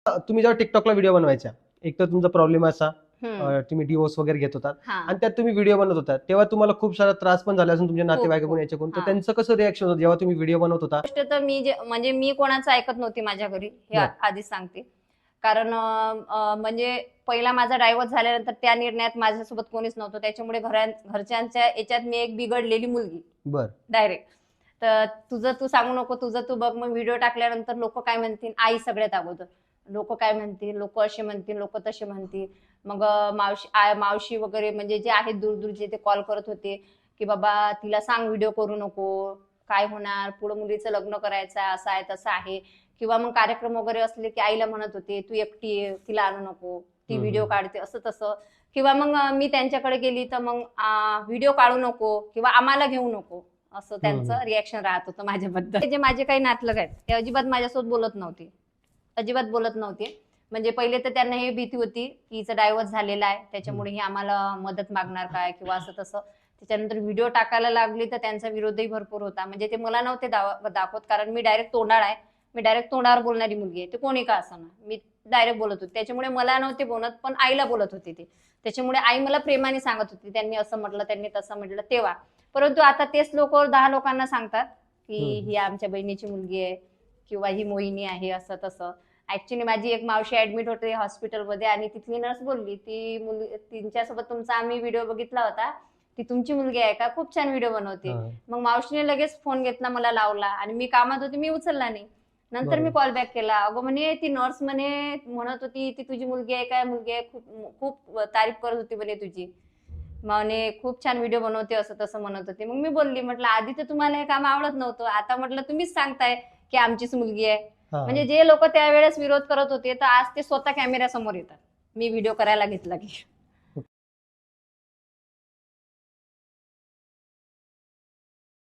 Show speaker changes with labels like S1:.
S1: तुम्ही जेव्हा टिकटॉकला व्हिडिओ बनवायच्या, एक तर तुमचा प्रॉब्लेम असा तुम्ही डिवोर्स वगैरे घेत होतात आणि त्यात तुम्ही व्हिडिओ बनवत होता, तेव्हा तुम्हाला खूप सारा त्रास पण झाला असून तुमच्या नातेवाईकाकडून याच्याकडून, तर त्यांचं कसं रिएक्शन होतं जेव्हा तुम्ही व्हिडिओ बनवत होता?
S2: गोष्ट तर मी म्हणजे मी कोणाचं ऐकत नव्हती माझ्या घरी, हे आधीच सांगते. कारण म्हणजे पहिला माझा डायव्होर्स झाल्यानंतर त्या निर्णयात माझ्यासोबत कोणीच नव्हतं, त्याच्यामुळे घरच्यांच्या याच्यात मी एक बिघडलेली मुलगी डायरेक्ट. तर तुझं तू सांगू नको, तुझं तू बघ. मग व्हिडिओ टाकल्यानंतर लोक काय म्हणतील, आई सगळ्यात अगोदर लोक काय म्हणतील, लोक असे म्हणतील, लोक तसे म्हणतील. मग मावशी वगैरे म्हणजे जे आहेत दूरदूरचे ते कॉल करत होते की बाबा तिला सांग व्हिडिओ करू नको, काय होणार, पुढे मुलीचं लग्न करायचं असं आहे तसं आहे. किंवा मग कार्यक्रम वगैरे असले की आईला म्हणत होते तू एकटी आहे, तिला आणू नको, ती व्हिडिओ काढते असं तसं. किंवा मग मी त्यांच्याकडे गेली तर मग व्हिडिओ काढू नको किंवा आम्हाला घेऊ नको, असं त्यांचं रिॲक्शन राहत होतं माझ्याबद्दल. जे माझे काही नातलग आहेत ते अजिबात माझ्यासोबत बोलत नव्हते, अजिबात बोलत नव्हते. म्हणजे पहिले तर त्यांना हे भीती होती की हिचा डायव्होर्स झालेला आहे, त्याच्यामुळे ही आम्हाला मदत मागणार काय किंवा असं तसं. त्याच्यानंतर व्हिडिओ टाकायला लागली तर त्यांचा विरोधही भरपूर होता. म्हणजे ते मला नव्हते दाखवत, कारण मी डायरेक्ट तोंडाळ आहे, मी डायरेक्ट तोंडावर बोलणारी मुलगी आहे, ते कोणी का असं ना, मी डायरेक्ट बोलत होते. त्याच्यामुळे मला नव्हते बोलत, पण आईला बोलत होते ते. त्याच्यामुळे आई मला प्रेमाने सांगत होती, त्यांनी असं म्हटलं, त्यांनी तसं म्हटलं तेव्हा. परंतु आता तेच लोक 10 लोकांना सांगतात की ही आमच्या बहिणीची मुलगी आहे किंवा ही मोहिनी आहे असं तसं. ऍक्च्युली माझी एक मावशी ऍडमिट होते हॉस्पिटलमध्ये आणि तिथली नर्स बोलली, ती मुलगी तिच्यासोबत तुमचा आम्ही व्हिडिओ बघितला होता, ती तुमची मुलगी आहे का, खूप छान व्हिडिओ बनवते. मग मावशीने लगेच फोन घेतला, मला लावला आणि मी कामात होते, मी उचलला नाही. नंतर मी कॉल बॅक केला, अगं म्हणे ती नर्स म्हणे म्हणत होती ती तुझी मुलगी आहे काय, मुलगी आहे, खूप खूप तारीफ करत होती म्हणे तुझी, म्हणे खूप छान व्हिडिओ बनवते असं तसं म्हणत होती. मग मी बोलली, म्हटलं आधी तर तुम्हाला हे काम आवडत नव्हतं, आता म्हटलं तुम्हीच सांगताय की आमचीच मुलगी आहे. म्हणजे जे लोक त्यावेळेस विरोध करत होते तर आज ते स्वतः कॅमेऱ्यासमोर येतात मी व्हिडिओ करायला घेतला की.